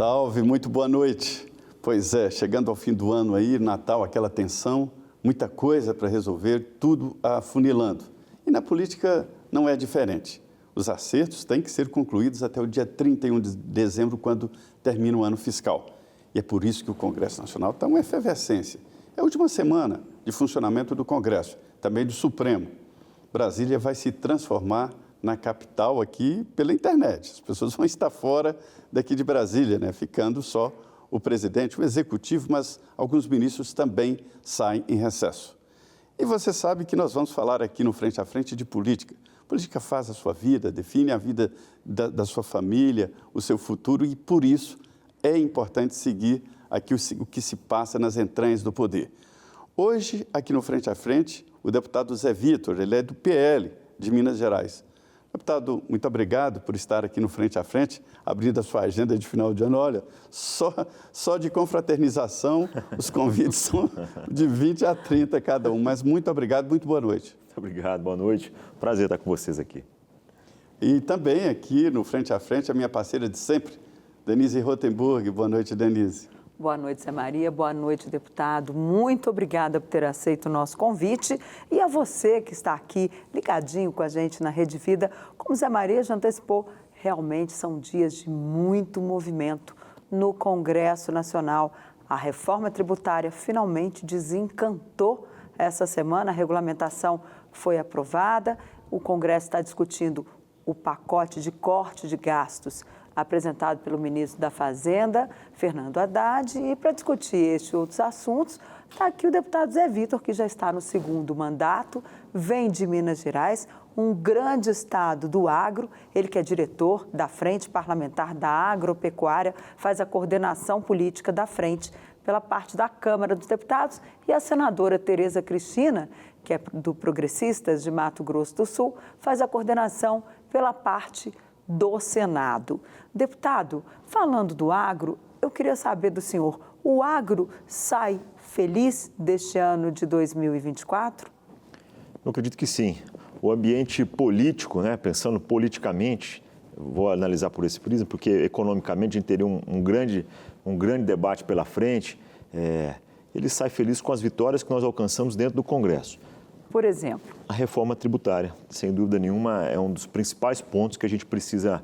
Salve, muito boa noite. Pois é, chegando ao fim do ano aí, Natal, aquela tensão, muita coisa para resolver, tudo afunilando. E na política não é diferente. Os acertos têm que ser concluídos até o dia 31 de dezembro, quando termina o ano fiscal. E é por isso que o Congresso Nacional está uma efervescência. É a última semana de funcionamento do Congresso, também do Supremo. Brasília vai se transformar na capital aqui pela internet. As pessoas vão estar fora daqui de Brasília, né? Ficando só o presidente, o executivo, mas alguns ministros também saem em recesso. E você sabe que nós vamos falar aqui no Frente a Frente de política. Política faz a sua vida, define a vida da sua família, o seu futuro, e por isso é importante seguir aqui o que se passa nas entranhas do poder. Hoje, aqui no Frente a Frente, o deputado Zé Vitor, ele é do PL de Minas Gerais. Deputado, muito obrigado por estar aqui no Frente a Frente, abrindo a sua agenda de final de ano. Olha, só de confraternização, os convites são de 20 a 30 cada um. Mas muito obrigado, muito boa noite. Muito obrigado, boa noite. Prazer estar com vocês aqui. E também aqui no Frente a Frente, a minha parceira de sempre, Denise Rotenburg. Boa noite, Denise. Boa noite, Zé Maria. Boa noite, deputado. Muito obrigada por ter aceito o nosso convite. E a você que está aqui ligadinho com a gente na Rede Vida. Como Zé Maria já antecipou, realmente são dias de muito movimento no Congresso Nacional. A reforma tributária finalmente desencantou essa semana. A regulamentação foi aprovada. O Congresso está discutindo o pacote de corte de gastos apresentado pelo ministro da Fazenda, Fernando Haddad. E para discutir este e outros assuntos, está aqui o deputado Zé Vitor, que já está no segundo mandato, vem de Minas Gerais, um grande estado do agro. Ele que é diretor da Frente Parlamentar da Agropecuária, faz a coordenação política da frente pela parte da Câmara dos Deputados, e a senadora Tereza Cristina, que é do Progressistas de Mato Grosso do Sul, faz a coordenação pela parte do Senado. Deputado, falando do agro, eu queria saber do senhor, o agro sai feliz deste ano de 2024? Eu acredito que sim. O ambiente político, né, pensando politicamente, vou analisar por esse prisma, porque economicamente a gente teria um grande debate pela frente, ele sai feliz com as vitórias que nós alcançamos dentro do Congresso. Por exemplo? A reforma tributária, sem dúvida nenhuma, é um dos principais pontos que a gente precisa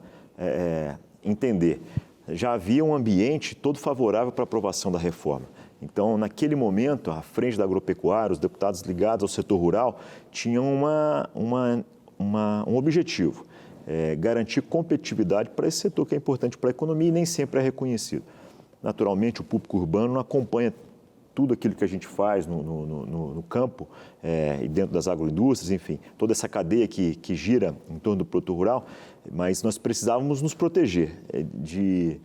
entender. Já havia um ambiente todo favorável para a aprovação da reforma. Então, naquele momento, a frente da agropecuária, os deputados ligados ao setor rural, tinham um objetivo, garantir competitividade para esse setor que é importante para a economia e nem sempre é reconhecido. Naturalmente, o público urbano não acompanha tudo aquilo que a gente faz no campo e dentro das agroindústrias, enfim, toda essa cadeia que gira em torno do produtor rural, mas nós precisávamos nos proteger de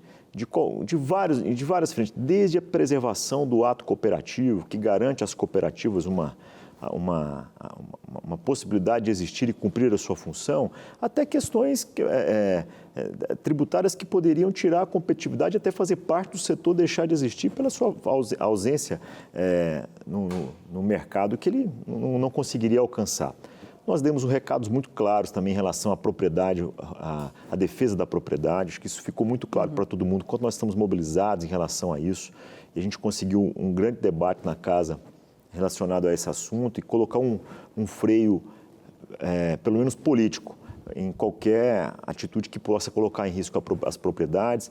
várias frentes, desde a preservação do ato cooperativo, que garante às cooperativas uma possibilidade de existir e cumprir a sua função, até questões tributárias que poderiam tirar a competitividade, até fazer parte do setor deixar de existir pela sua ausência no mercado que ele não conseguiria alcançar. Nós demos recados muito claros também em relação à propriedade, à defesa da propriedade. Acho que isso ficou muito claro para todo mundo, quanto nós estamos mobilizados em relação a isso. E a gente conseguiu um grande debate na casa relacionado a esse assunto e colocar um freio, pelo menos político, em qualquer atitude que possa colocar em risco as propriedades,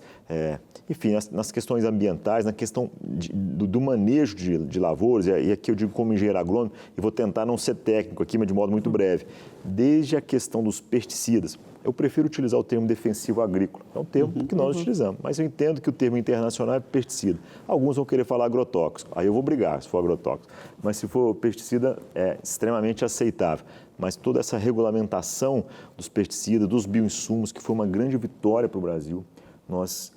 enfim, nas questões ambientais, na questão do manejo de lavouras, e aqui eu digo como engenheiro agrônomo, e vou tentar não ser técnico aqui, mas de modo muito breve, desde a questão dos pesticidas. Eu prefiro utilizar o termo defensivo agrícola, é um termo que nós utilizamos, mas eu entendo que o termo internacional é pesticida. Alguns vão querer falar agrotóxico, aí eu vou brigar se for agrotóxico, mas se for pesticida é extremamente aceitável. Mas toda essa regulamentação dos pesticidas, dos bioinsumos, que foi uma grande vitória para o Brasil, nós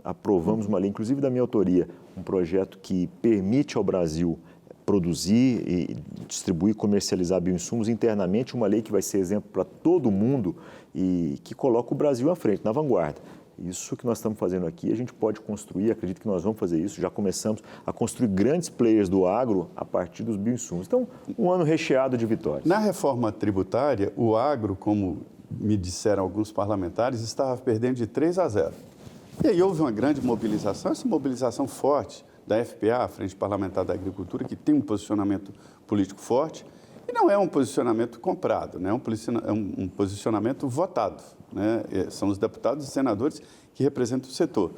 aprovamos uma lei, inclusive da minha autoria, um projeto que permite ao Brasil produzir e distribuir, comercializar bioinsumos internamente, uma lei que vai ser exemplo para todo mundo e que coloca o Brasil à frente, na vanguarda. Isso que nós estamos fazendo aqui, a gente pode construir, acredito que nós vamos fazer isso, já começamos a construir grandes players do agro a partir dos bioinsumos. Então, um ano recheado de vitórias. Na reforma tributária, o agro, como me disseram alguns parlamentares, estava perdendo de 3 a 0. E aí houve uma grande mobilização, essa mobilização forte da FPA, a Frente Parlamentar da Agricultura, que tem um posicionamento político forte, e não é um posicionamento comprado, né? É um posicionamento votado, né? São os deputados e senadores que representam o setor.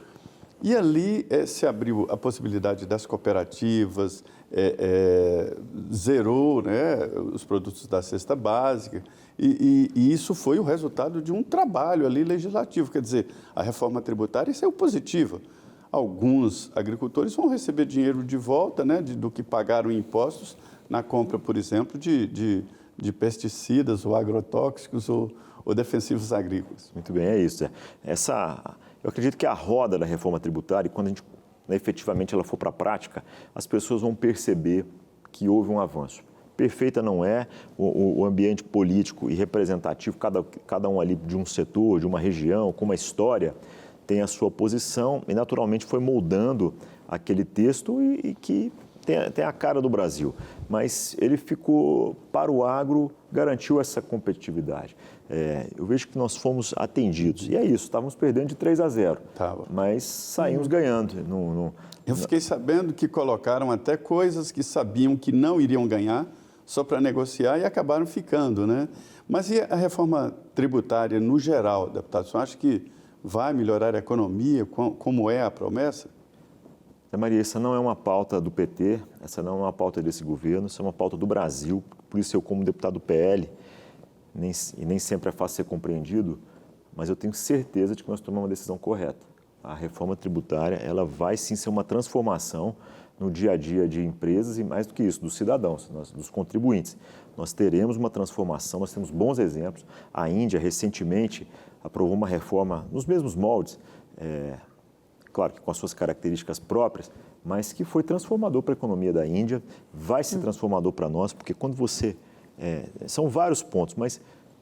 E ali se abriu a possibilidade das cooperativas, zerou, né, os produtos da cesta básica, e isso foi o resultado de um trabalho ali legislativo. Quer dizer, a reforma tributária saiu positiva. Alguns agricultores vão receber dinheiro de volta, né, do que pagaram em impostos na compra, por exemplo, de pesticidas ou agrotóxicos ou defensivos agrícolas. Muito bem, é isso. Eu acredito que a roda da reforma tributária, quando a gente efetivamente ela for para a prática, as pessoas vão perceber que houve um avanço. Perfeita não é, o ambiente político e representativo, cada um ali de um setor, de uma região, com uma história, tem a sua posição e naturalmente foi moldando aquele texto e que tem a cara do Brasil. Mas ele ficou, para o agro, garantiu essa competitividade. Eu vejo que nós fomos atendidos. E é isso, estávamos perdendo de 3-0, mas saímos ganhando. Eu fiquei sabendo que colocaram até coisas que sabiam que não iriam ganhar só para negociar e acabaram ficando, né? Mas e a reforma tributária no geral, deputado? Você acha que vai melhorar a economia, como é a promessa? Maria, essa não é uma pauta do PT, essa não é uma pauta desse governo, essa é uma pauta do Brasil. Por isso eu, como deputado do PL, nem sempre é fácil ser compreendido, mas eu tenho certeza de que nós tomamos uma decisão correta. A reforma tributária, ela vai sim ser uma transformação no dia a dia de empresas e, mais do que isso, dos cidadãos, dos contribuintes. Nós teremos uma transformação, nós temos bons exemplos. A Índia, recentemente, aprovou uma reforma nos mesmos moldes, claro que com as suas características próprias, mas que foi transformador para a economia da Índia, vai ser transformador para nós, porque quando você... são vários pontos, mas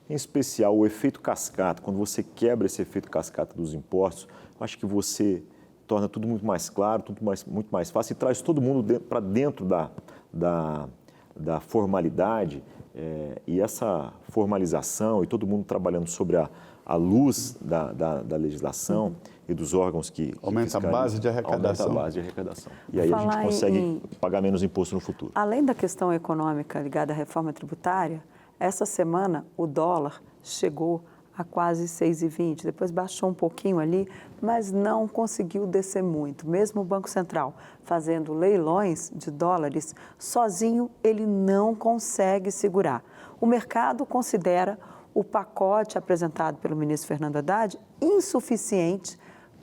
em especial o efeito cascata, quando você quebra esse efeito cascata dos impostos, acho que você torna tudo muito mais claro, muito mais fácil e traz todo mundo para dentro da formalidade e essa formalização e todo mundo trabalhando sobre a luz da legislação e dos órgãos que aumenta a base de arrecadação. Aumenta a base de arrecadação. E aí a gente consegue pagar menos imposto no futuro. Além da questão econômica ligada à reforma tributária, essa semana o dólar chegou a quase 6,20, depois baixou um pouquinho ali, mas não conseguiu descer muito. Mesmo o Banco Central fazendo leilões de dólares, sozinho ele não consegue segurar. O mercado considera o pacote apresentado pelo ministro Fernando Haddad insuficiente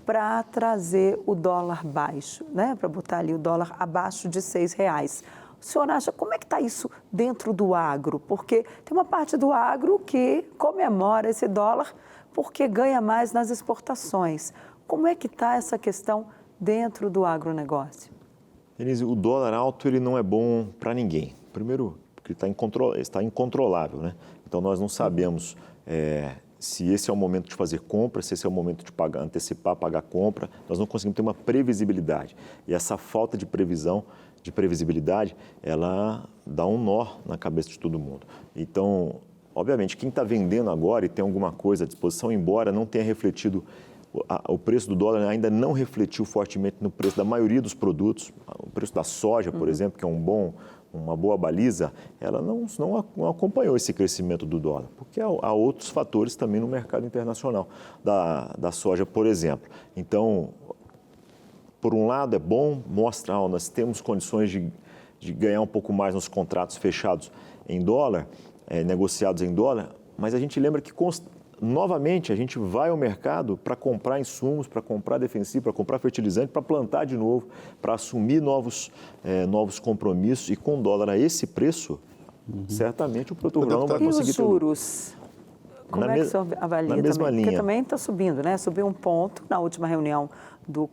para trazer o dólar baixo, né? Para botar ali o dólar abaixo de R$6. O senhor acha, como é que está isso dentro do agro? Porque tem uma parte do agro que comemora esse dólar porque ganha mais nas exportações. Como é que está essa questão dentro do agronegócio? Denise, o dólar alto ele não é bom para ninguém. Primeiro, porque está incontrolável, né? Então, nós não sabemos se esse é o momento de fazer compra, se esse é o momento de antecipar, pagar compra. Nós não conseguimos ter uma previsibilidade. E essa falta de previsibilidade, ela dá um nó na cabeça de todo mundo. Então, obviamente, quem está vendendo agora e tem alguma coisa à disposição, embora não tenha refletido, o preço do dólar ainda não refletiu fortemente no preço da maioria dos produtos. O preço da soja, por exemplo, que é uma boa baliza, ela não acompanhou esse crescimento do dólar, porque há outros fatores também no mercado internacional da soja, por exemplo. Então, por um lado é bom, mostra que nós temos condições de ganhar um pouco mais nos contratos fechados em dólar, negociados em dólar, mas a gente lembra que novamente a gente vai ao mercado para comprar insumos, para comprar defensivo, para comprar fertilizante, para plantar de novo, para assumir novos compromissos e com dólar a esse preço, certamente o produtor rural não vai conseguir... E os juros? Como é que o senhor avalia na mesma também? linha. Porque também está subindo, né? Subiu um ponto na última reunião do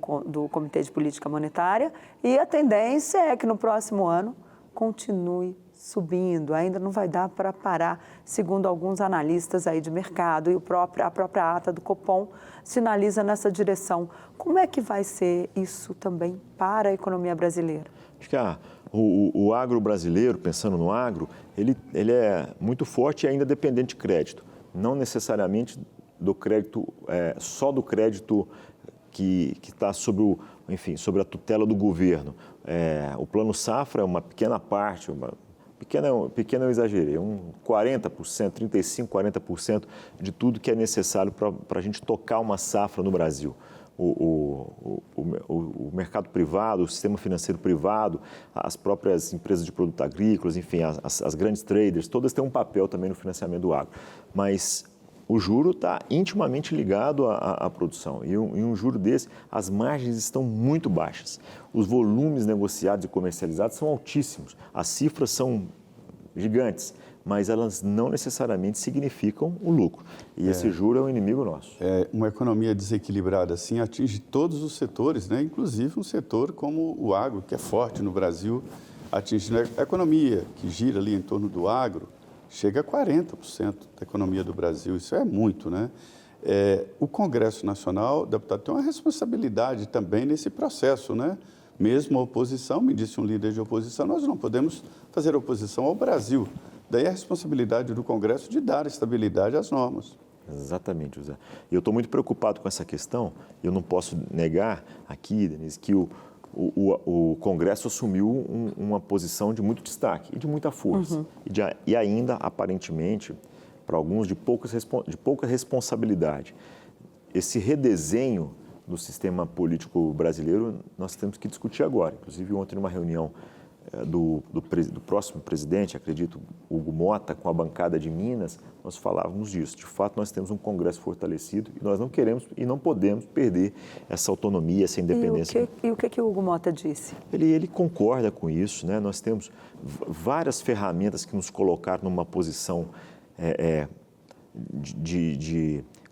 Comitê de Política Monetária e a tendência é que no próximo ano continue subindo. Ainda não vai dar para parar, segundo alguns analistas aí de mercado e a própria ata do Copom sinaliza nessa direção. Como é que vai ser isso também para a economia brasileira? Acho que o agro brasileiro, pensando no agro, ele é muito forte e ainda dependente de crédito. Não necessariamente do crédito, só do crédito que está sobre a tutela do governo. O Plano Safra é uma pequena parte, pequena eu exagerei, 40%, 35%, 40% de tudo que é necessário para a gente tocar uma safra no Brasil. O mercado privado, o sistema financeiro privado, as próprias empresas de produtos agrícolas, enfim, as grandes traders, todas têm um papel também no financiamento do agro. Mas o juro está intimamente ligado à produção. E um juro desse, as margens estão muito baixas. Os volumes negociados e comercializados são altíssimos. As cifras são gigantes, mas elas não necessariamente significam o lucro. E esse juro é um inimigo nosso. Uma economia desequilibrada assim atinge todos os setores, né? Inclusive um setor como o agro, que é forte no Brasil, atingindo a economia que gira ali em torno do agro, chega a 40% da economia do Brasil. Isso é muito, né? O Congresso Nacional, deputado, tem uma responsabilidade também nesse processo, né? Mesmo a oposição, me disse um líder de oposição, nós não podemos fazer oposição ao Brasil. Daí a responsabilidade do Congresso de dar estabilidade às normas. Exatamente, José. E eu estou muito preocupado com essa questão. Eu não posso negar aqui, Denise, que o Congresso assumiu uma posição de muito destaque e de muita força. E ainda, aparentemente, para alguns, de pouca responsabilidade. Esse redesenho do sistema político brasileiro nós temos que discutir agora. Inclusive, ontem, numa reunião do próximo presidente, acredito, Hugo Mota, com a bancada de Minas, nós falávamos disso. De fato, nós temos um Congresso fortalecido e nós não queremos e não podemos perder essa autonomia, essa independência. E o que o Hugo Mota disse? Ele concorda com isso, né? Nós temos várias ferramentas que nos colocaram numa posição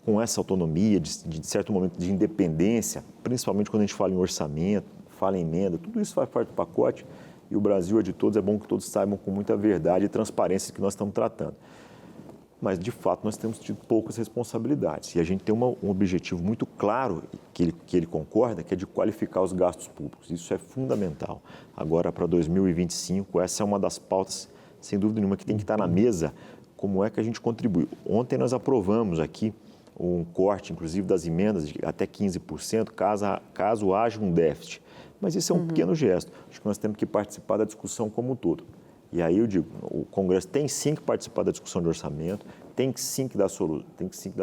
com essa autonomia, de certo momento de independência, principalmente quando a gente fala em orçamento, fala em emenda, tudo isso faz parte do pacote. E o Brasil é de todos, é bom que todos saibam com muita verdade e transparência que nós estamos tratando. Mas, de fato, nós temos tido poucas responsabilidades. E a gente tem um objetivo muito claro, que ele concorda, que é de qualificar os gastos públicos. Isso é fundamental. Agora, para 2025, essa é uma das pautas, sem dúvida nenhuma, que tem que estar na mesa, como é que a gente contribui. Ontem nós aprovamos aqui um corte, inclusive, das emendas de até 15%, caso haja um déficit. Mas isso é um pequeno gesto. Acho que nós temos que participar da discussão como um todo. E aí eu digo, o Congresso tem sim que participar da discussão de orçamento, tem sim que dar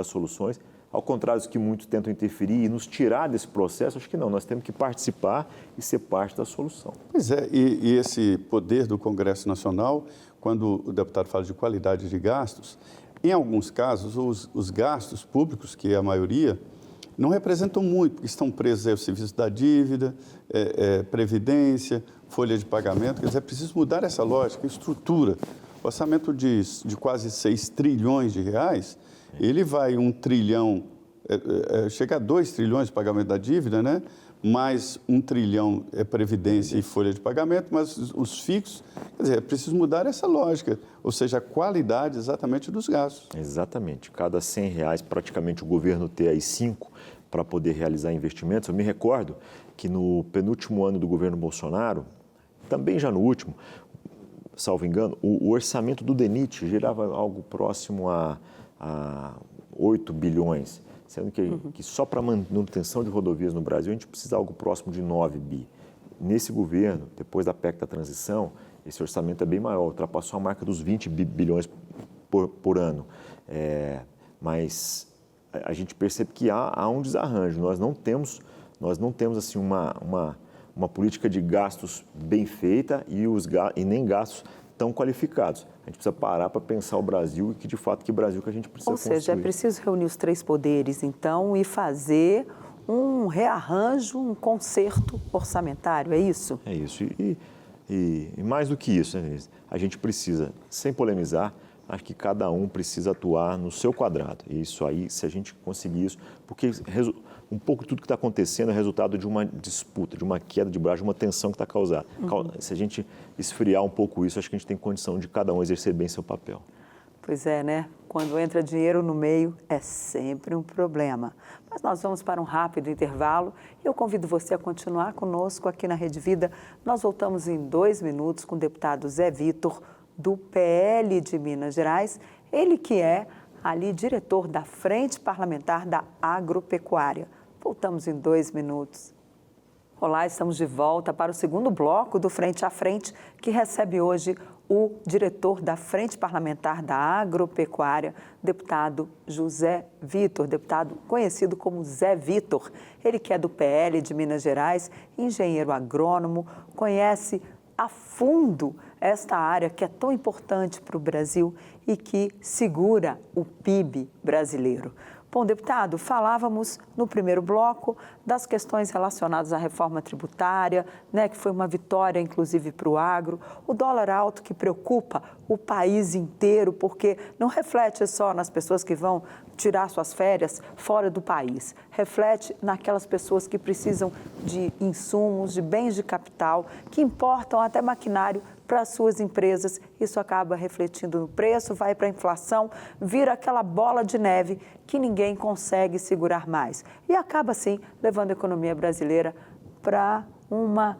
soluções. Ao contrário do que muitos tentam interferir e nos tirar desse processo, acho que não. Nós temos que participar e ser parte da solução. Pois é, e esse poder do Congresso Nacional, quando o deputado fala de qualidade de gastos, em alguns casos, os gastos públicos, que é a maioria, não representam muito, porque estão presos ao serviço da dívida, previdência, folha de pagamento. Quer dizer, é preciso mudar essa lógica, estrutura. O orçamento de quase 6 trilhões de reais, ele vai 1 trilhão, chega a 2 trilhões de pagamento da dívida, né? Mais 1 trilhão é previdência e folha de pagamento, mas os fixos, quer dizer, é preciso mudar essa lógica, ou seja, a qualidade exatamente dos gastos. Exatamente. Cada 100 reais, praticamente, o governo ter aí 5 para poder realizar investimentos. Eu me recordo que no penúltimo ano do governo Bolsonaro, também já no último, salvo engano, o orçamento do DENIT gerava algo próximo a 8 bilhões. Sendo que só para manutenção de rodovias no Brasil a gente precisa de algo próximo de 9 bi. Nesse governo, depois da PEC da transição, esse orçamento é bem maior, ultrapassou a marca dos 20 bilhões por ano. Mas a gente percebe que há um desarranjo. Nós não temos assim, uma política de gastos bem feita e nem gastos tão qualificados. A gente precisa parar para pensar o Brasil e que, de fato, que Brasil que a gente precisa construir. Ou seja, é preciso reunir os 3 poderes, então, e fazer um rearranjo, um conserto orçamentário, é isso? É isso. E mais do que isso, né, Denise? A gente precisa, sem polemizar, acho que cada um precisa atuar no seu quadrado. E isso aí, se a gente conseguir isso, porque um pouco de tudo que está acontecendo é resultado de uma disputa, de uma queda de braço, de uma tensão que está causada. Se a gente esfriar um pouco isso, acho que a gente tem condição de cada um exercer bem seu papel. Pois é, né? Quando entra dinheiro no meio, é sempre um problema. Mas nós vamos para um rápido intervalo e eu convido você a continuar conosco aqui na Rede Vida. Nós voltamos em 2 minutos com o deputado Zé Vitor, do PL de Minas Gerais, ele que é ali diretor da Frente Parlamentar da Agropecuária. Voltamos em 2 minutos. Olá, estamos de volta para o segundo bloco do Frente a Frente, que recebe hoje o diretor da Frente Parlamentar da Agropecuária, deputado José Vitor, deputado conhecido como Zé Vitor. Ele que é do PL de Minas Gerais, engenheiro agrônomo, conhece a fundo esta área que é tão importante para o Brasil e que segura o PIB brasileiro. Bom, deputado, falávamos no primeiro bloco das questões relacionadas à reforma tributária, né, que foi uma vitória, inclusive, para o agro. O dólar alto que preocupa o país inteiro, porque não reflete só nas pessoas que vão tirar suas férias fora do país. Reflete naquelas pessoas que precisam de insumos, de bens de capital, que importam até maquinário para as suas empresas. Isso acaba refletindo no preço, vai para a inflação, vira aquela bola de neve que ninguém consegue segurar mais. E acaba, sim, levando a economia brasileira para uma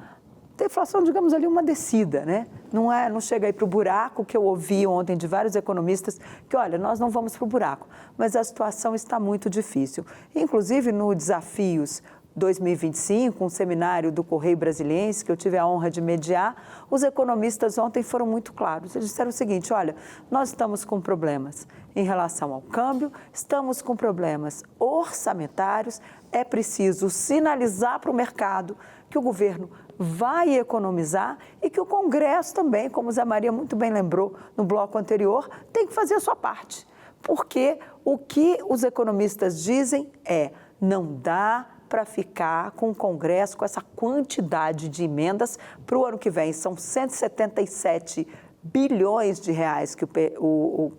deflação, digamos ali, uma descida, né? Não chega aí para o buraco, que eu ouvi ontem de vários economistas, que, olha, nós não vamos para o buraco, mas a situação está muito difícil. Inclusive, no Desafios 2025, um seminário do Correio Brasiliense, que eu tive a honra de mediar, os economistas ontem foram muito claros. Eles disseram o seguinte: olha, nós estamos com problemas em relação ao câmbio, estamos com problemas orçamentários, é preciso sinalizar para o mercado que o governo vai economizar e que o Congresso também, como o Zé Maria muito bem lembrou no bloco anterior, tem que fazer a sua parte. Porque o que os economistas dizem é: não dá para ficar com o Congresso com essa quantidade de emendas para o ano que vem. São 177 bilhões de reais que o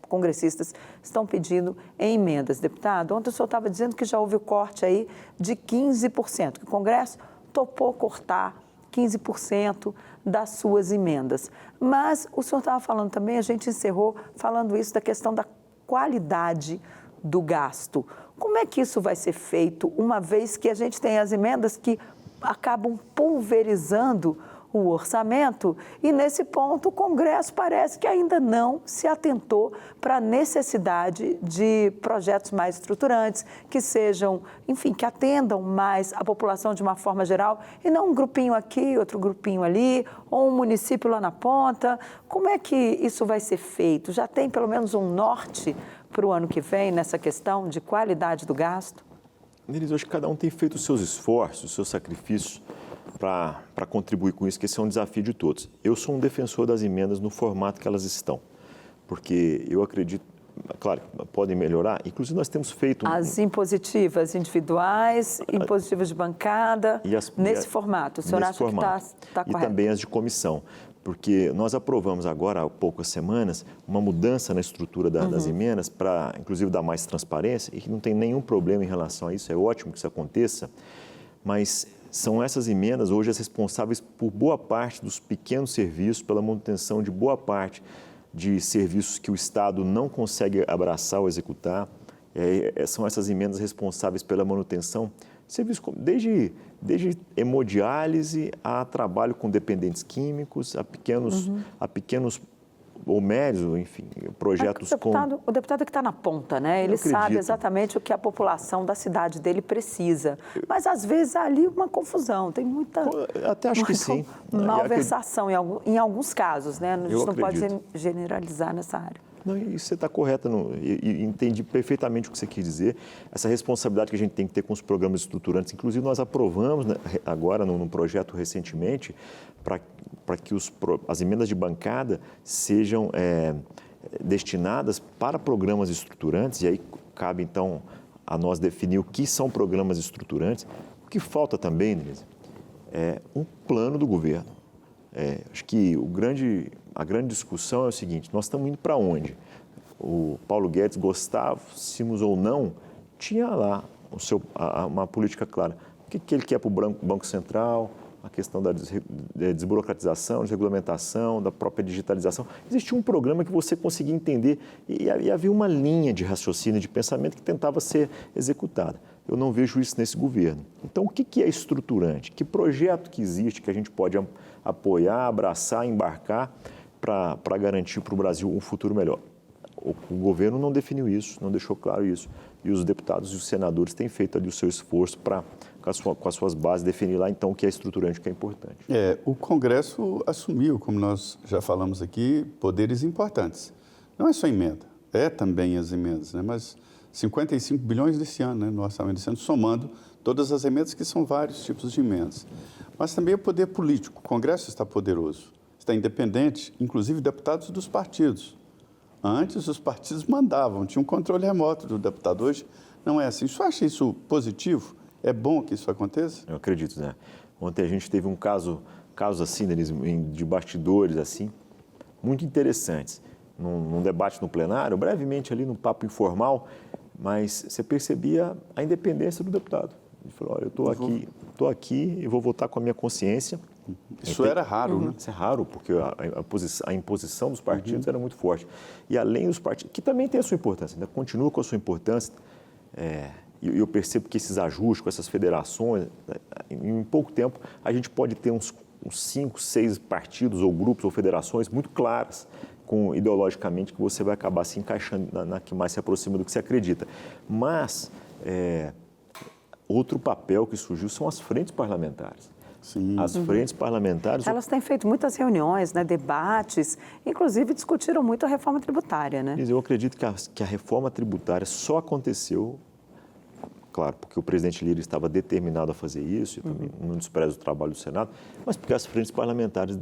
congressistas estão pedindo em emendas. Deputado, ontem o senhor estava dizendo que já houve o corte aí de 15%, que o Congresso topou cortar 15% das suas emendas. Mas o senhor estava falando também, a gente encerrou falando isso da questão da qualidade do gasto. Como é que isso vai ser feito, uma vez que a gente tem as emendas que acabam pulverizando o orçamento e, nesse ponto, o Congresso parece que ainda não se atentou para a necessidade de projetos mais estruturantes, que sejam, enfim, que atendam mais a população de uma forma geral e não um grupinho aqui, outro grupinho ali, ou um município lá na ponta. Como é que isso vai ser feito? Já tem pelo menos um norte para o ano que vem nessa questão de qualidade do gasto? Denise, acho que cada um tem feito os seus esforços, os seus sacrifícios para contribuir com isso, que esse é um desafio de todos. Eu sou um defensor das emendas no formato que elas estão, porque eu acredito, claro, podem melhorar. Inclusive, nós temos feito... As impositivas individuais, impositivas de bancada, nesse formato. O senhor acha que está correto? E também as de comissão, porque nós aprovamos agora, há poucas semanas, uma mudança na estrutura das emendas para, inclusive, dar mais transparência, e que não tem nenhum problema em relação a isso, é ótimo que isso aconteça, mas são essas emendas hoje as responsáveis por boa parte dos pequenos serviços, pela manutenção de boa parte de serviços que o Estado não consegue abraçar ou executar. São essas emendas responsáveis pela manutenção de serviços desde hemodiálise a trabalho com dependentes químicos, a pequenos ou médios, enfim, projetos O deputado que está na ponta, né? Ele sabe exatamente o que a população da cidade dele precisa. Mas, às vezes, há ali uma confusão, tem muita... Até acho que sim. Malversação em alguns casos, né? A gente não pode generalizar nessa área. Não, e você está correta, e entendi perfeitamente o que você quis dizer. Essa responsabilidade que a gente tem que ter com os programas estruturantes. Inclusive, nós aprovamos, né, agora, num projeto recentemente, para que as emendas de bancada sejam destinadas para programas estruturantes, e aí cabe, então, a nós definir o que são programas estruturantes. O que falta também, Denise, é um plano do governo. Acho que a grande discussão é o seguinte: nós estamos indo para onde? O Paulo Guedes, gostássemos ou não, tinha lá uma política clara. O que ele quer para o Banco Central, a questão da desburocratização, desregulamentação, da própria digitalização. Existia um programa que você conseguia entender e havia uma linha de raciocínio, de pensamento que tentava ser executada. Eu não vejo isso nesse governo. Então, o que é estruturante? Que projeto que existe que a gente pode apoiar, abraçar, embarcar para garantir para o Brasil um futuro melhor? o governo não definiu isso, não deixou claro isso. E os deputados e os senadores têm feito ali o seu esforço para, com as suas bases, definir lá, então, o que é estruturante, o que é importante. O Congresso assumiu, como nós já falamos aqui, poderes importantes. Não é só emenda, é também as emendas, né? Mas 55 bilhões desse ano, né, no orçamento desse ano, somando todas as emendas, que são vários tipos de emendas. Mas também o poder político. O Congresso está poderoso, está independente, inclusive deputados dos partidos. Antes, os partidos mandavam, tinha um controle remoto do deputado. Hoje, não é assim. Você acha isso positivo? É bom que isso aconteça? Eu acredito, né? Ontem a gente teve um caso assim, Denise, de bastidores, assim, muito interessantes. Num debate no plenário, brevemente ali, num papo informal, mas você percebia a independência do deputado. Ele falou, olha, eu estou aqui e vou votar com a minha consciência. Isso era raro, né? Isso é raro, porque a imposição dos partidos era muito forte. E além dos partidos, que também tem a sua importância, ainda continua com a sua importância, e eu percebo que esses ajustes com essas federações, em pouco tempo, a gente pode ter uns 5, 6 partidos ou grupos ou federações muito claras, ideologicamente, que você vai acabar se encaixando na que mais se aproxima do que você acredita. Mas outro papel que surgiu são as frentes parlamentares. Sim. As frentes parlamentares... Elas têm feito muitas reuniões, né, debates, inclusive discutiram muito a reforma tributária, né? Eu acredito que a reforma tributária só aconteceu, claro, porque o presidente Lira estava determinado a fazer isso, e também não desprezo o trabalho do Senado, mas porque as frentes parlamentares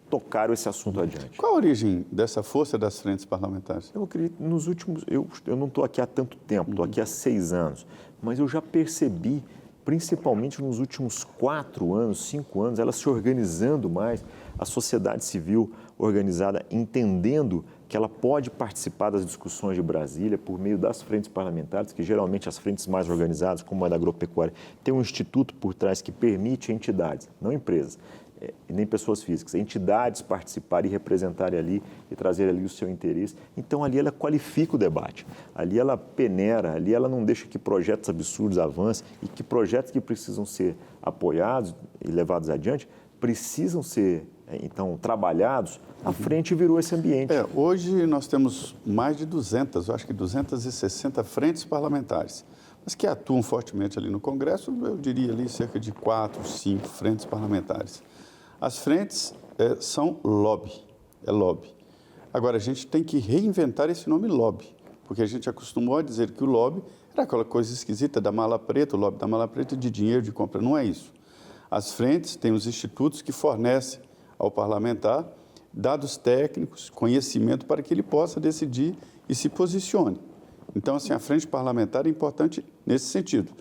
tocaram esse assunto adiante. Qual a origem dessa força das frentes parlamentares? Eu acredito, nos últimos... Eu não estou aqui há tanto tempo, estou aqui há 6 anos, mas eu já percebi, principalmente nos últimos 4 anos, 5 anos, ela se organizando mais, a sociedade civil organizada, entendendo que ela pode participar das discussões de Brasília por meio das frentes parlamentares, que geralmente as frentes mais organizadas, como a da agropecuária, tem um instituto por trás que permite entidades, não empresas, e nem pessoas físicas, entidades participarem e representarem ali e trazer ali o seu interesse. Então, ali ela qualifica o debate, ali ela peneira, ali ela não deixa que projetos absurdos avancem e que projetos que precisam ser apoiados e levados adiante precisam ser, então, trabalhados. A frente virou esse ambiente. Hoje nós temos mais de 200, eu acho que 260 frentes parlamentares, mas que atuam fortemente ali no Congresso, eu diria ali cerca de 4, 5 frentes parlamentares. As frentes são lobby, é lobby. Agora, a gente tem que reinventar esse nome lobby, porque a gente acostumou a dizer que o lobby era aquela coisa esquisita da mala preta, o lobby da mala preta de dinheiro, de compra. Não é isso. As frentes têm os institutos que fornecem ao parlamentar dados técnicos, conhecimento para que ele possa decidir e se posicione. Então, assim, a frente parlamentar é importante nesse sentido.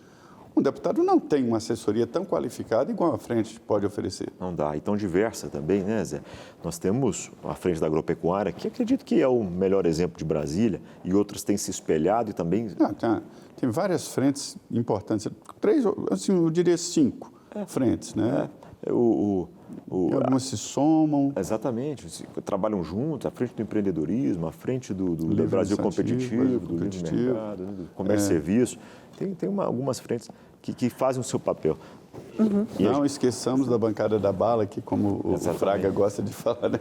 Um deputado não tem uma assessoria tão qualificada igual a frente pode oferecer. Não dá. E tão diversa também, né, Zé? Nós temos a frente da agropecuária, que acredito que é o melhor exemplo de Brasília, e outras têm se espelhado e também... Tem várias frentes importantes. 3, assim, eu diria 5 frentes, né? Algumas se somam. Exatamente, trabalham juntos, a frente do empreendedorismo, a frente do Brasil competitivo, do livre mercado, do comércio e serviço. Tem algumas frentes que fazem o seu papel. Não esqueçamos da bancada da bala, que como o Fraga gosta de falar, né?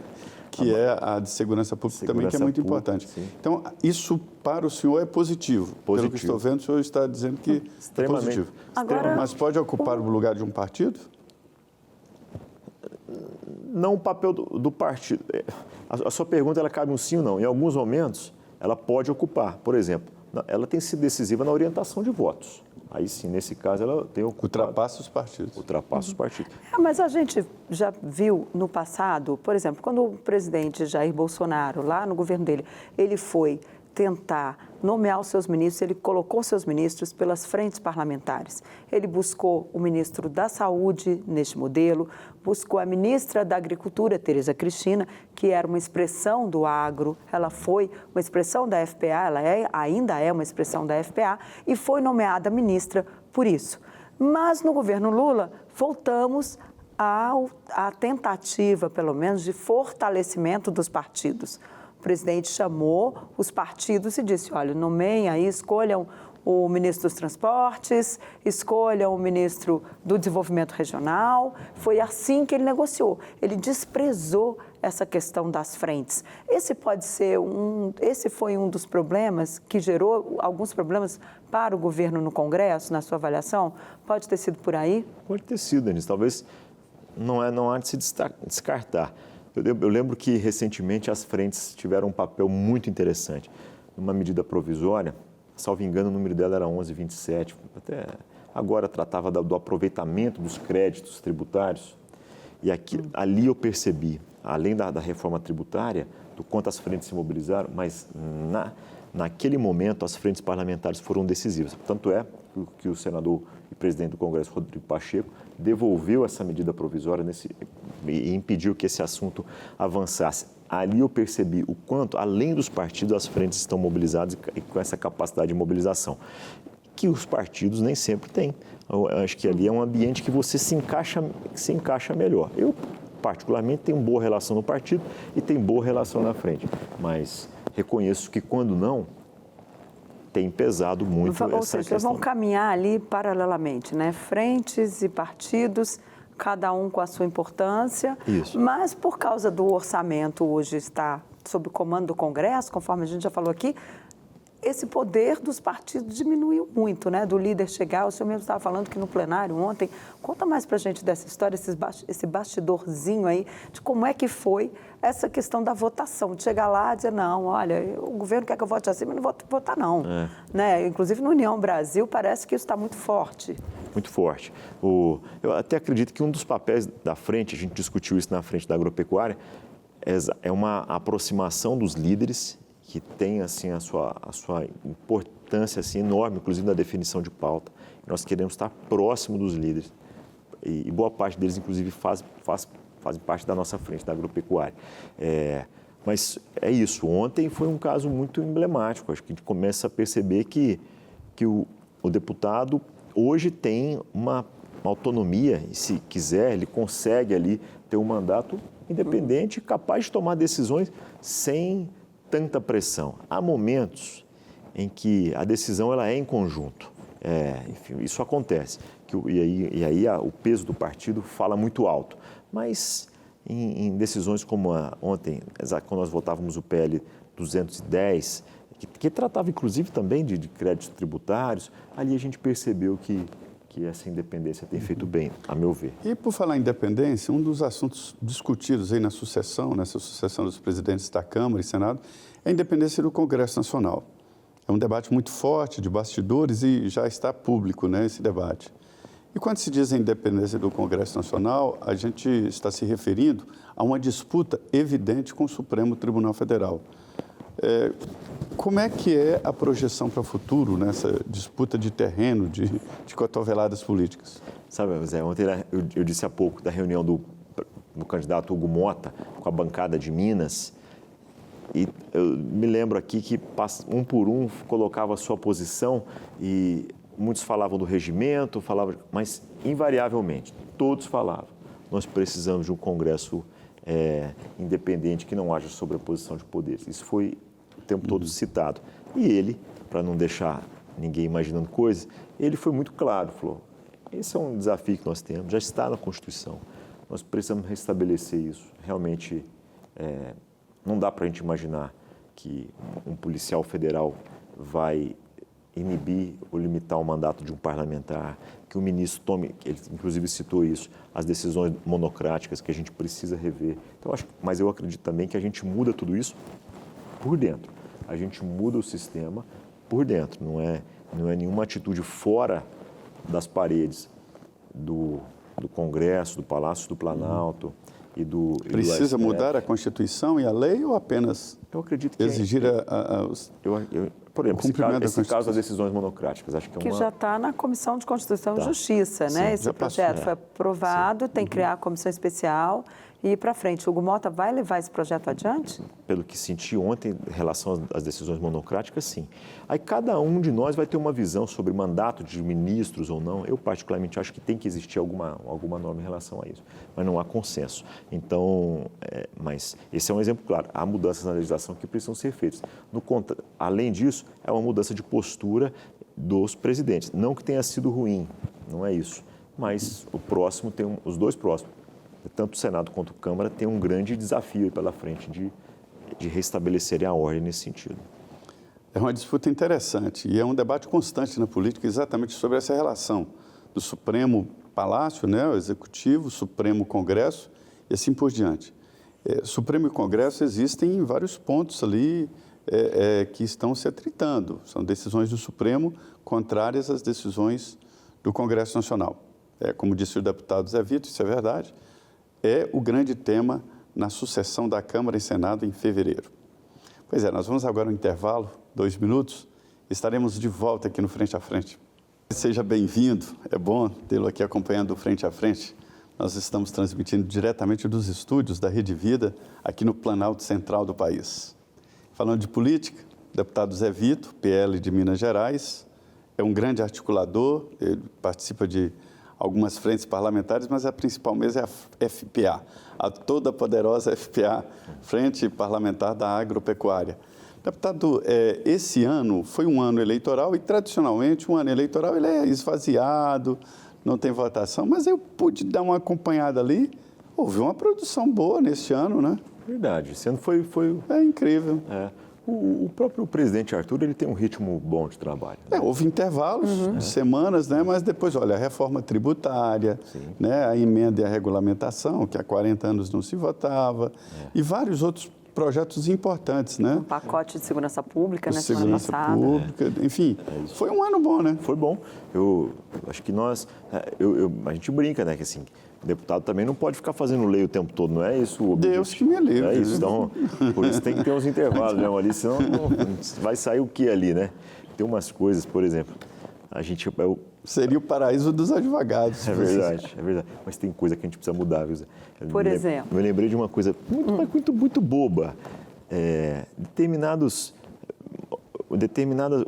Que é a de segurança pública também, que é muito importante. Sim. Então, isso para o senhor é positivo. Pelo que estou vendo, o senhor está dizendo que é positivo. Agora... Mas pode ocupar o lugar de um partido? Não o papel do partido. A sua pergunta, ela cabe um sim ou não. Em alguns momentos, ela pode ocupar. Por exemplo, ela tem sido decisiva na orientação de votos. Aí sim, nesse caso, ela tem ocupado... Ultrapassa os partidos. Ultrapassa os partidos. Mas a gente já viu no passado, por exemplo, quando o presidente Jair Bolsonaro, lá no governo dele, ele foi tentar nomear os seus ministros, ele colocou seus ministros pelas frentes parlamentares. Ele buscou o ministro da Saúde neste modelo, buscou a ministra da Agricultura, Tereza Cristina, que era uma expressão do agro, ela foi uma expressão da FPA, ela ainda é uma expressão da FPA, e foi nomeada ministra por isso. Mas no governo Lula, voltamos à tentativa, pelo menos, de fortalecimento dos partidos. O presidente chamou os partidos e disse, olha, nomeiem aí, escolham o ministro dos Transportes, escolham o ministro do Desenvolvimento Regional. Foi assim que ele negociou. Ele desprezou essa questão das frentes. Esse foi um dos problemas que gerou alguns problemas para o governo no Congresso, na sua avaliação? Pode ter sido por aí? Pode ter sido, Denise. Talvez não há de se descartar. Eu lembro que, recentemente, as frentes tiveram um papel muito interessante. Numa medida provisória, salvo engano, o número dela era 1127, até agora tratava do aproveitamento dos créditos tributários. E ali eu percebi, além da reforma tributária, do quanto as frentes se mobilizaram, mas naquele momento as frentes parlamentares foram decisivas. Tanto é que o senador e presidente do Congresso, Rodrigo Pacheco, devolveu essa medida provisória e impediu que esse assunto avançasse. Ali eu percebi o quanto, além dos partidos, as frentes estão mobilizadas e com essa capacidade de mobilização, que os partidos nem sempre têm. Eu acho que ali é um ambiente que você se encaixa melhor. Eu, particularmente, tenho boa relação no partido e tenho boa relação na frente, mas reconheço que, quando não, tem pesado muito essa questão. Ou seja, vão caminhar ali paralelamente, né? Frentes e partidos, cada um com a sua importância. Isso. Mas, por causa do orçamento hoje está sob o comando do Congresso, conforme a gente já falou aqui, esse poder dos partidos diminuiu muito, né? Do líder chegar, o senhor mesmo estava falando que no plenário ontem. Conta mais para a gente dessa história, esse bastidorzinho aí, de como é que foi essa questão da votação, de chegar lá e dizer, não, olha, o governo quer que eu vote assim, mas não vou votar não. Né? Inclusive no União Brasil parece que isso está muito forte. Muito forte. Eu até acredito que um dos papéis da frente, a gente discutiu isso na frente da agropecuária, é uma aproximação dos líderes que tem assim, a sua importância assim, enorme, inclusive na definição de pauta. Nós queremos estar próximo dos líderes e boa parte deles, inclusive, fazem parte da nossa frente, da agropecuária. Mas é isso. Ontem foi um caso muito emblemático. Acho que a gente começa a perceber que o deputado hoje tem uma autonomia e, se quiser, ele consegue ali ter um mandato independente, capaz de tomar decisões sem tanta pressão. Há momentos em que a decisão ela é em conjunto. Enfim, isso acontece. E aí o peso do partido fala muito alto. Mas em decisões como ontem, quando nós votávamos o PL 210, que tratava inclusive também de créditos tributários, ali a gente percebeu que essa independência tem feito bem, a meu ver. E por falar em independência, um dos assuntos discutidos aí nessa sucessão dos presidentes da Câmara e Senado, é a independência do Congresso Nacional. É um debate muito forte de bastidores e já está público, né, esse debate. E quando se diz a independência do Congresso Nacional, a gente está se referindo a uma disputa evidente com o Supremo Tribunal Federal. Como é que é a projeção para o futuro nessa disputa de terreno, de cotoveladas políticas? Sabe, Zé, ontem eu disse há pouco da reunião do candidato Hugo Mota com a bancada de Minas, e eu me lembro aqui que um por um colocava a sua posição e muitos falavam do regimento, mas invariavelmente todos falavam, nós precisamos de um Congresso independente, que não haja sobreposição de poderes. Isso foi o tempo todo citado. E ele, para não deixar ninguém imaginando coisas, ele foi muito claro, falou, esse é um desafio que nós temos, já está na Constituição, nós precisamos restabelecer isso. Realmente, não dá para a gente imaginar que um policial federal vai inibir ou limitar o mandato de um parlamentar, que o ministro tome, ele inclusive citou isso, as decisões monocráticas que a gente precisa rever. Então, mas eu acredito também que a gente muda tudo isso por dentro. A gente muda o sistema por dentro, não é nenhuma atitude fora das paredes do Congresso, do Palácio do Planalto e do Precisa mudar a Constituição e a lei ou apenas exigir por exemplo, esse caso das decisões monocráticas, acho que já está na Comissão de Constituição e Justiça, né? Esse projeto foi aprovado, tem que criar a comissão especial e ir para frente. O Hugo Mota vai levar esse projeto adiante? Pelo que senti ontem, em relação às decisões monocráticas, sim. Aí cada um de nós vai ter uma visão sobre mandato de ministros ou não. Eu, particularmente, acho que tem que existir alguma norma em relação a isso, mas não há consenso. Então, mas esse é um exemplo claro. Há mudanças na legislação que precisam ser feitas. Além disso, é uma mudança de postura dos presidentes. Não que tenha sido ruim, não é isso. Mas o próximo os dois próximos, tanto o Senado quanto a Câmara, tem um grande desafio aí pela frente de restabelecerem a ordem nesse sentido. É uma disputa interessante e é um debate constante na política exatamente sobre essa relação do Supremo Palácio, né, o Executivo, Supremo Congresso e assim por diante. Supremo e Congresso existem vários pontos ali que estão se atritando. São decisões do Supremo contrárias às decisões do Congresso Nacional. Como disse o deputado Zé Vito, isso é verdade, é o grande tema na sucessão da Câmara e Senado em fevereiro. Pois é, nós vamos agora ao intervalo, 2 minutos, estaremos de volta aqui no Frente a Frente. Seja bem-vindo, é bom tê-lo aqui acompanhando o Frente a Frente. Nós estamos transmitindo diretamente dos estúdios da Rede Vida, aqui no Planalto Central do país. Falando de política, o deputado Zé Vito, PL de Minas Gerais, é um grande articulador, ele participa de algumas frentes parlamentares, mas a principal mesmo é a FPA, a toda poderosa FPA, Frente Parlamentar da Agropecuária. Deputado, esse ano foi um ano eleitoral e, tradicionalmente, um ano eleitoral ele é esvaziado, não tem votação, mas eu pude dar uma acompanhada ali, houve uma produção boa neste ano, né? Verdade, esse ano foi... É incrível. O próprio presidente Arthur, ele tem um ritmo bom de trabalho. Né? Houve intervalos de semanas, né? Mas depois, olha, a reforma tributária, né? A emenda e a regulamentação, que há 40 anos não se votava, e vários outros projetos importantes, né? Um pacote de segurança pública, né? Segurança pública, enfim, foi um ano bom, né? Foi bom. Eu acho que a gente brinca, né? Que assim, o deputado também não pode ficar fazendo lei o tempo todo, não é isso o objetivo? Deus que me livre. É isso, então, por isso tem que ter uns intervalos, né, ali, senão vai sair o que ali, né? Tem umas coisas, por exemplo, Seria o paraíso dos advogados. É verdade. Mas tem coisa que a gente precisa mudar, viu, Zé? Por exemplo? Eu me lembrei de uma coisa muito boba.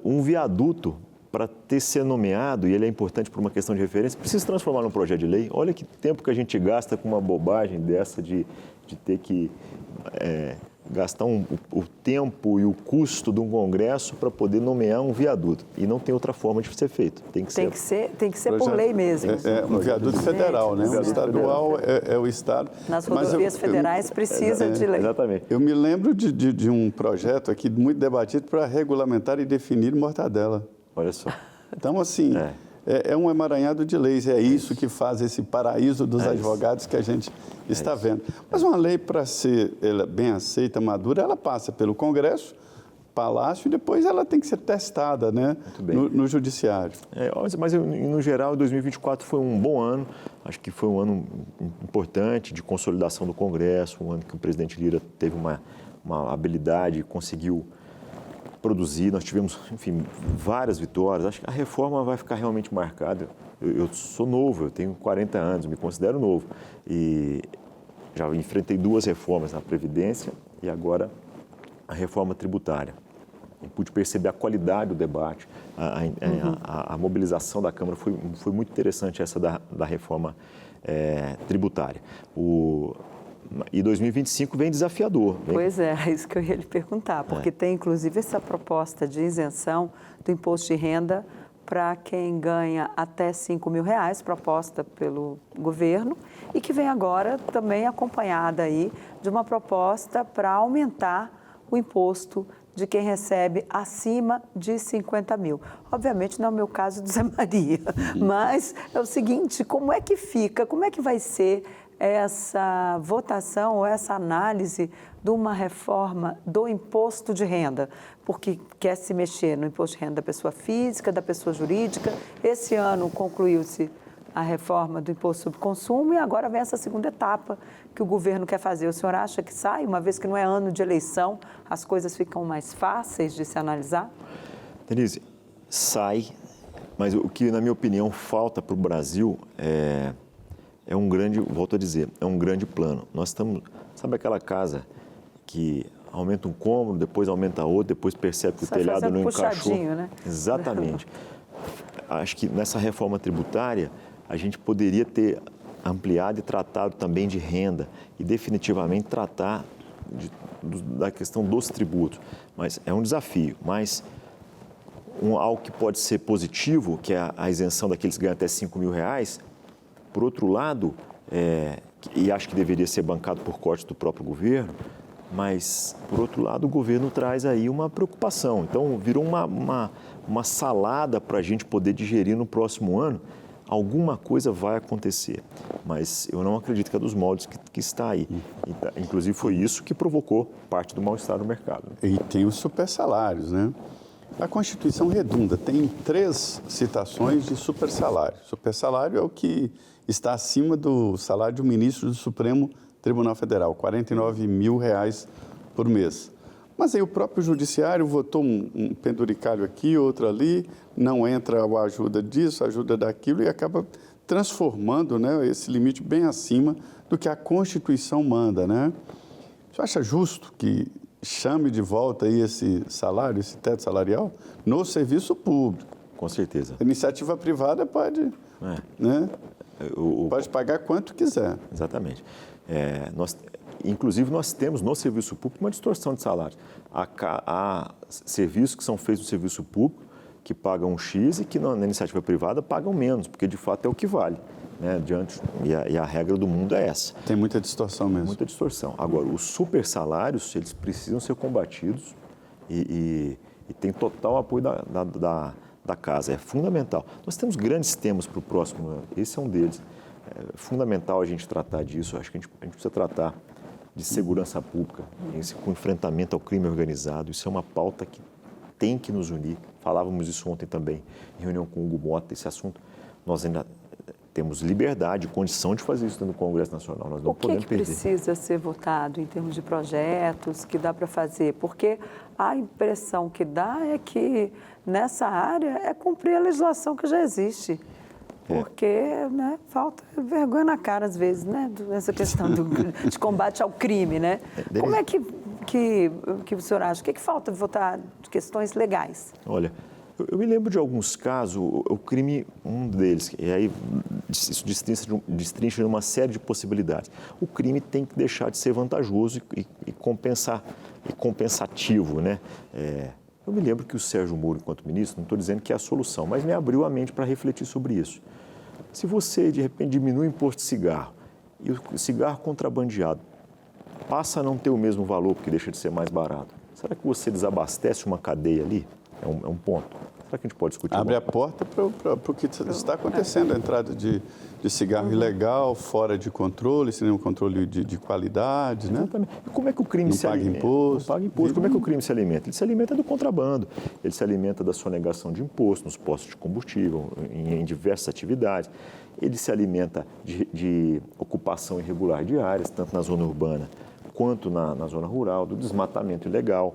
Um viaduto, para ser nomeado, e ele é importante por uma questão de referência, precisa se transformar num projeto de lei. Olha que tempo que a gente gasta com uma bobagem dessa de ter que gastar o tempo e o custo de um congresso para poder nomear um viaduto. E não tem outra forma de ser feito. Tem que ser por lei mesmo. Um viaduto federal, né? O estadual é o Estado. Nas rodovias federais precisa de lei. Exatamente. Eu me lembro de um projeto aqui muito debatido para regulamentar e definir mortadela. Olha só. Então, assim, é um emaranhado de leis. É isso que faz esse paraíso dos advogados que a gente está vendo. Mas uma lei, para ser bem aceita, madura, ela passa pelo Congresso, Palácio, e depois ela tem que ser testada, né, no Judiciário. Mas, no geral, 2024 foi um bom ano. Acho que foi um ano importante de consolidação do Congresso, um ano que o presidente Lira teve uma habilidade e conseguiu produzir. Nós tivemos, enfim, várias vitórias. Acho que a reforma vai ficar realmente marcada. Eu sou novo, eu tenho 40 anos, me considero novo. E já enfrentei 2 reformas na Previdência e agora a reforma tributária. Eu pude perceber a qualidade do debate, a mobilização da Câmara foi muito interessante, essa da reforma tributária. E 2025 vem desafiador. Pois é isso que eu ia lhe perguntar, porque tem inclusive essa proposta de isenção do imposto de renda para quem ganha até R$5.000, proposta pelo governo, e que vem agora também acompanhada aí de uma proposta para aumentar o imposto de quem recebe acima de 50 mil. Obviamente não é o meu caso do Zé Maria, mas é o seguinte, como é que fica, como é que vai ser essa votação ou essa análise de uma reforma do imposto de renda? Porque quer se mexer no imposto de renda da pessoa física, da pessoa jurídica. Esse ano concluiu-se a reforma do imposto sobre consumo e agora vem essa segunda etapa que o governo quer fazer. O senhor acha que sai, uma vez que não é ano de eleição, as coisas ficam mais fáceis de se analisar? Denise, sai, mas o que, na minha opinião, falta para o Brasil é um grande, volto a dizer, é um grande plano. Nós estamos, sabe aquela casa que aumenta um cômodo, depois aumenta outro, depois percebe que o telhado não encaixou? Né? Exatamente. Acho que nessa reforma tributária a gente poderia ter ampliado e tratado também de renda e definitivamente tratar da questão dos tributos. Mas é um desafio, mas algo que pode ser positivo, que é a isenção daqueles que ganham até R$5.000. Por outro lado, e acho que deveria ser bancado por corte do próprio governo, mas, por outro lado, o governo traz aí uma preocupação. Então, virou uma salada para a gente poder digerir no próximo ano. Alguma coisa vai acontecer, mas eu não acredito que é dos moldes que está aí. Inclusive, foi isso que provocou parte do mal-estar no mercado. E tem os supersalários, né? A Constituição redunda, tem 3 citações de supersalário. Supersalário é o que está acima do salário de um ministro do Supremo Tribunal Federal, R$49.000 por mês. Mas aí o próprio judiciário votou um penduricalho aqui, outro ali, não entra a ajuda disso, a ajuda daquilo, e acaba transformando, né, esse limite bem acima do que a Constituição manda, né? Você acha justo que chame de volta aí esse salário, esse teto salarial, no serviço público? Com certeza. A iniciativa privada pode, né? Pode pagar quanto quiser. Exatamente. Inclusive, nós temos no serviço público uma distorção de salários. Há serviços que são feitos no serviço público que pagam X e que na iniciativa privada pagam menos, porque de fato é o que vale. Né? E a regra do mundo é essa. Tem muita distorção mesmo. Muita distorção. Agora, os super salários, eles precisam ser combatidos e tem total apoio da casa. É fundamental. Nós temos grandes temas para o próximo ano. Esse é um deles. É fundamental a gente tratar disso. Acho que a gente precisa tratar de segurança pública, com enfrentamento ao crime organizado. Isso é uma pauta que tem que nos unir. Falávamos isso ontem também, em reunião com o Hugo Mota, esse assunto. Nós ainda temos liberdade, condição de fazer isso no Congresso Nacional. Nós não podemos perder. O que precisa ser votado em termos de projetos que dá para fazer? Porque a impressão que dá é que nessa área é cumprir a legislação que já existe. Porque, né, falta vergonha na cara, às vezes, né, nessa questão de combate ao crime, né? Como é que o senhor acha? O que falta votar de questões legais? Olha, eu me lembro de alguns casos, o crime, um deles, e aí isso destrincha uma série de possibilidades. O crime tem que deixar de ser vantajoso e compensativo, né? Eu me lembro que o Sérgio Moro, enquanto ministro, não estou dizendo que é a solução, mas me abriu a mente para refletir sobre isso. Se você, de repente, diminui o imposto de cigarro e o cigarro contrabandeado passa a não ter o mesmo valor porque deixa de ser mais barato, será que você desabastece uma cadeia ali? É um ponto. Será que a gente pode discutir? Abre a porta para o que está acontecendo, a entrada de cigarro ilegal, fora de controle, sem nenhum controle de qualidade, né? Exatamente. E como é que o crime se alimenta? Imposto. Não paga imposto. Como é que o crime se alimenta? Ele se alimenta do contrabando, ele se alimenta da sonegação de imposto nos postos de combustível, em diversas atividades. Ele se alimenta de ocupação irregular de áreas, tanto na zona urbana quanto na zona rural, do desmatamento ilegal.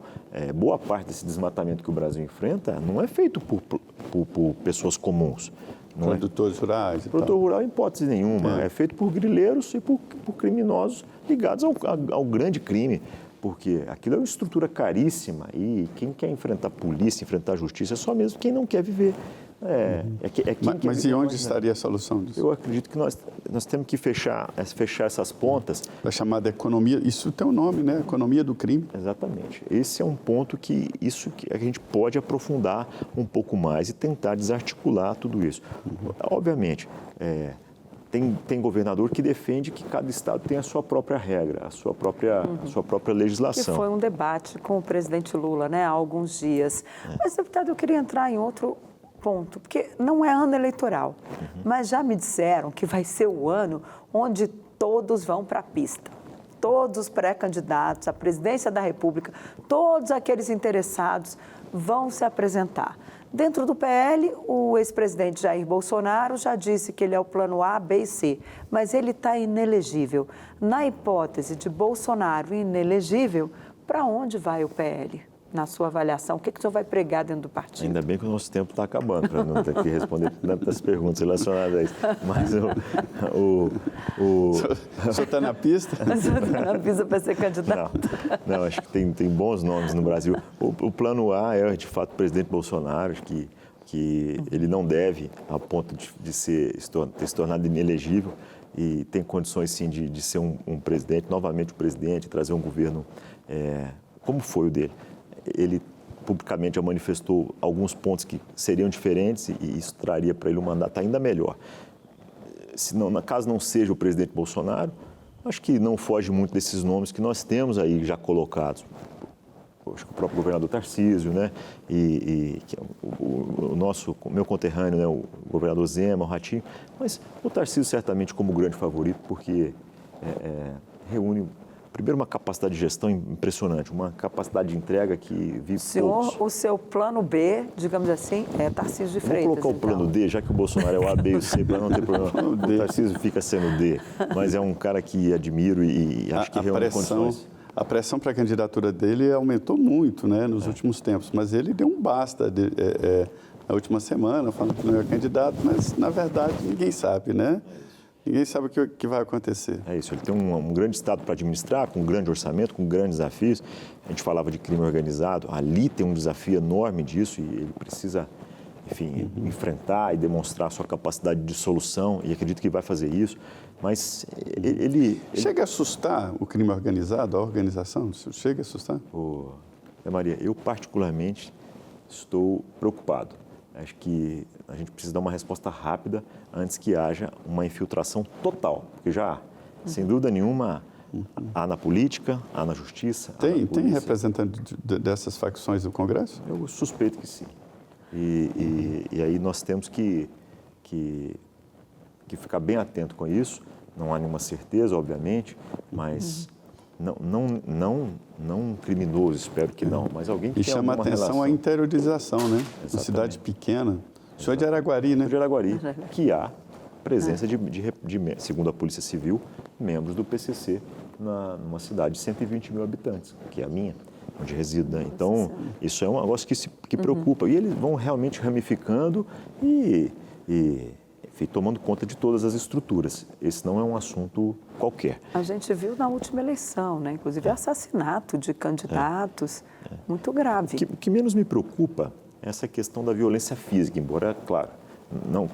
Boa parte desse desmatamento que o Brasil enfrenta não é feito por pessoas comuns. Produtores rurais. Produtor rural, em hipótese nenhuma. É feito por grileiros e por criminosos ligados ao grande crime. Porque aquilo é uma estrutura caríssima e quem quer enfrentar a polícia, enfrentar a justiça, é só mesmo quem não quer viver. Mas e onde estaria a solução disso? Eu acredito que nós temos que fechar essas pontas. A chamada economia, isso tem um nome, né? Economia do crime. Exatamente. Esse é um ponto que a gente pode aprofundar um pouco mais e tentar desarticular tudo isso. Obviamente, tem governador que defende que cada estado tem a sua própria regra, a sua própria legislação. Que foi um debate com o presidente Lula, né, há alguns dias. Mas, deputado, eu queria entrar em outro ponto, porque não é ano eleitoral, mas já me disseram que vai ser o ano onde todos vão para a pista. Todos os pré-candidatos à presidência da República, todos aqueles interessados vão se apresentar. Dentro do PL, o ex-presidente Jair Bolsonaro já disse que ele é o plano A, B e C, mas ele está inelegível. Na hipótese de Bolsonaro inelegível, para onde vai o PL? Na sua avaliação, o que o senhor vai pregar dentro do partido? Ainda bem que o nosso tempo está acabando, para não ter que responder tantas perguntas relacionadas a isso. Mas O senhor está na pista? O senhor está na pista para ser candidato? Não, acho que tem bons nomes no Brasil. O plano A é, de fato, o presidente Bolsonaro, que ele não deve, a ponto de ter se tornado inelegível, e tem condições, sim, de ser um presidente, novamente o presidente, trazer um governo como foi o dele. Ele publicamente já manifestou alguns pontos que seriam diferentes e isso traria para ele um mandato ainda melhor. Se não, caso não seja o presidente Bolsonaro, acho que não foge muito desses nomes que nós temos aí já colocados. Acho que o próprio governador Tarcísio, né? Que é o meu conterrâneo, né? O governador Zema, o Ratinho. Mas o Tarcísio certamente como grande favorito, porque reúne, primeiro, uma capacidade de gestão impressionante, uma capacidade de entrega que vive poucos. O seu plano B, digamos assim, é Tarcísio de Freitas. Vou colocar o plano D, já que o Bolsonaro é o A, B e o C, para não ter problema. O Tarcísio fica sendo o D, mas é um cara que admiro e acho que reúne condições. A pressão para a candidatura dele aumentou muito, né, nos últimos tempos, mas ele deu um basta na última semana, falando que não é candidato, mas, na verdade, ninguém sabe, né? Ninguém sabe o que vai acontecer. É isso, ele tem um grande Estado para administrar, com um grande orçamento, com grandes desafios. A gente falava de crime organizado, ali tem um desafio enorme disso e ele precisa, enfim, enfrentar e demonstrar a sua capacidade de solução, e acredito que vai fazer isso. Mas ele... Chega a assustar o crime organizado, a organização? Chega a assustar? Maria, eu particularmente estou preocupado. Acho que a gente precisa dar uma resposta rápida antes que haja uma infiltração total. Porque já há, sem dúvida nenhuma, há na política, há na justiça, Tem representante dessas facções do Congresso? Eu suspeito que sim. E aí nós temos que ficar bem atento com isso. Não há nenhuma certeza, obviamente, mas não um criminoso, espero que não, mas alguém que E tem chama a alguma atenção relação. a interiorização, né? Exatamente. Uma cidade pequena. O senhor é de Araguari, né? De Araguari, que há presença segundo a Polícia Civil, membros do PCC numa cidade de 120 mil habitantes, que é a minha, onde resido, né? Então, isso é um negócio que preocupa. E eles vão realmente ramificando e tomando conta de todas as estruturas. Esse não é um assunto qualquer. A gente viu na última eleição, né? Inclusive assassinato de candidatos, muito grave. O que menos me preocupa é essa questão da violência física, embora, claro, não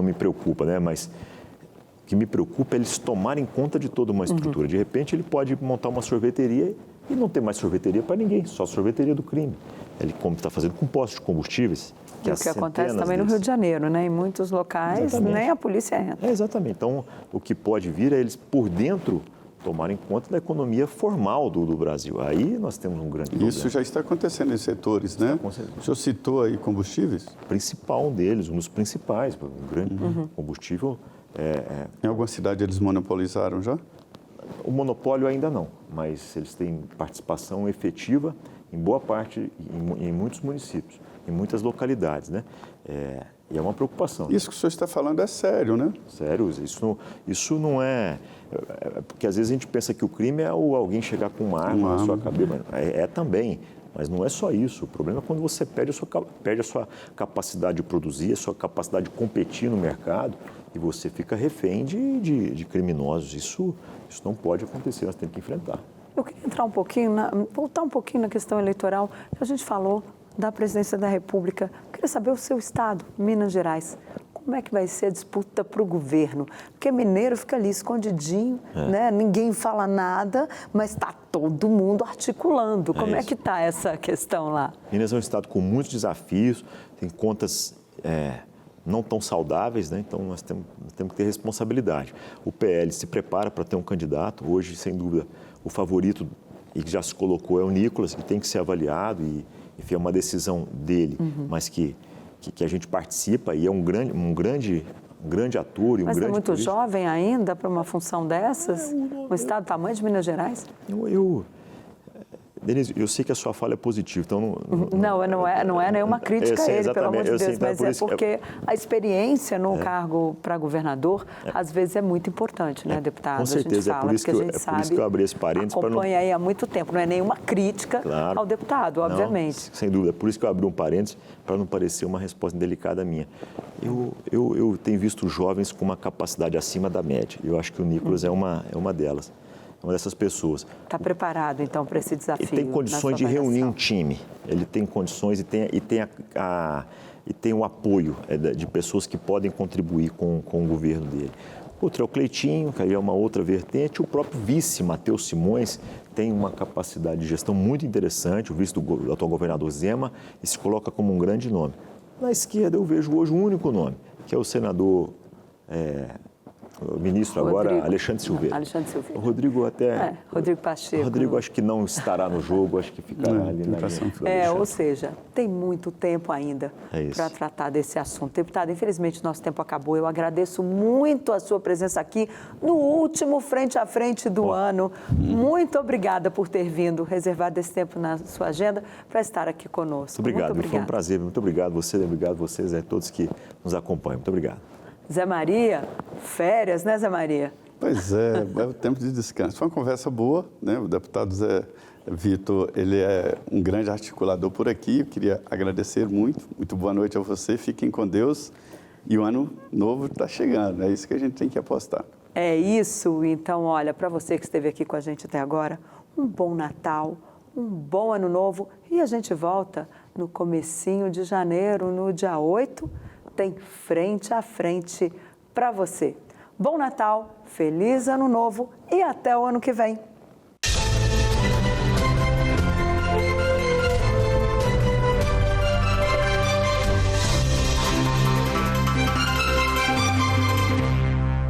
me preocupa, né? Mas o que me preocupa é eles tomarem conta de toda uma estrutura. De repente, ele pode montar uma sorveteria e não ter mais sorveteria para ninguém, só sorveteria do crime. Ele, como está fazendo com postos de combustíveis, que o que acontece também no Rio de Janeiro, né? Em muitos locais, exatamente, nem a polícia entra. Exatamente. Então, o que pode vir é eles, por dentro, tomarem conta da economia formal do Brasil. Aí nós temos um grande problema. Isso já está acontecendo em setores, né? O senhor citou aí combustíveis? O principal deles, um dos principais, um grande combustível. Em alguma cidade eles monopolizaram já? O monopólio ainda não, mas eles têm participação efetiva em boa parte, em muitos municípios, em muitas localidades, né? E é uma preocupação. Isso que o senhor está falando é sério, né? Sério, isso não é... Porque às vezes a gente pensa que o crime é alguém chegar com uma arma na sua cabeça. É também, mas não é só isso. O problema é quando você perde a sua capacidade de produzir, a sua capacidade de competir no mercado e você fica refém de criminosos. Isso não pode acontecer, nós temos que enfrentar. Eu queria voltar um pouquinho na questão eleitoral, que a gente falou da presidência da República. Eu queria saber o seu estado, Minas Gerais. Como é que vai ser a disputa para o governo? Porque mineiro fica ali escondidinho, né? Ninguém fala nada, mas está todo mundo articulando. Como é que está essa questão lá? Minas é um estado com muitos desafios, tem contas não tão saudáveis, né? Então nós temos que ter responsabilidade. O PL se prepara para ter um candidato. Hoje, sem dúvida, o favorito, e que já se colocou, é o Nicolas, que tem que ser avaliado e enfim, é uma decisão dele, mas que a gente participa e é um grande ator. Mas é muito jovem ainda para uma função dessas? Um estado do tamanho de Minas Gerais? Denise, eu sei que a sua fala é positiva, então... Não é nenhuma crítica a ele, pelo amor de Deus, mas é isso, porque a experiência no cargo para governador, às vezes, é muito importante, né, deputado? Com certeza, a gente fala, por isso que eu abri esse parênteses. Acompanha aí há muito tempo, não é nenhuma crítica ao deputado, obviamente. Sem dúvida, por isso que eu abri um parênteses, para não parecer uma resposta indelicada minha. Eu tenho visto jovens com uma capacidade acima da média, eu acho que o Nicolas é uma delas. Uma dessas pessoas. Está preparado, então, para esse desafio? Ele tem condições de reunir um time. Ele tem condições e tem o apoio de pessoas que podem contribuir com o governo dele. Outro é o Cleitinho, que aí é uma outra vertente. O próprio vice, Matheus Simões, tem uma capacidade de gestão muito interessante, o vice do atual governador Zema, e se coloca como um grande nome. Na esquerda, eu vejo hoje um único nome, que é o senador, o ministro Rodrigo. agora, Alexandre Silveira. Alexandre Silveira. O Rodrigo até... Rodrigo Pacheco. Rodrigo acho que não estará no jogo, acho que ficará ali na linha. Ou seja, tem muito tempo ainda para tratar desse assunto. Deputado, infelizmente nosso tempo acabou. Eu agradeço muito a sua presença aqui no último Frente a Frente do ano. Muito obrigada por ter vindo, reservado esse tempo na sua agenda para estar aqui conosco. Muito obrigado, foi um prazer. Muito obrigado obrigado vocês e todos que nos acompanham. Muito obrigado. Zé Maria, férias, né, Zé Maria? Pois é o tempo de descanso. Foi uma conversa boa, né? O deputado Zé Vitor, ele é um grande articulador por aqui. Eu queria agradecer muito. Muito boa noite a você. Fiquem com Deus. E o ano novo está chegando. É isso que a gente tem que apostar. É isso. Então, olha, para você que esteve aqui com a gente até agora, um bom Natal, um bom Ano Novo. E a gente volta no comecinho de janeiro, no dia 8, tem Frente a Frente para você. Bom Natal, feliz Ano Novo e até o ano que vem.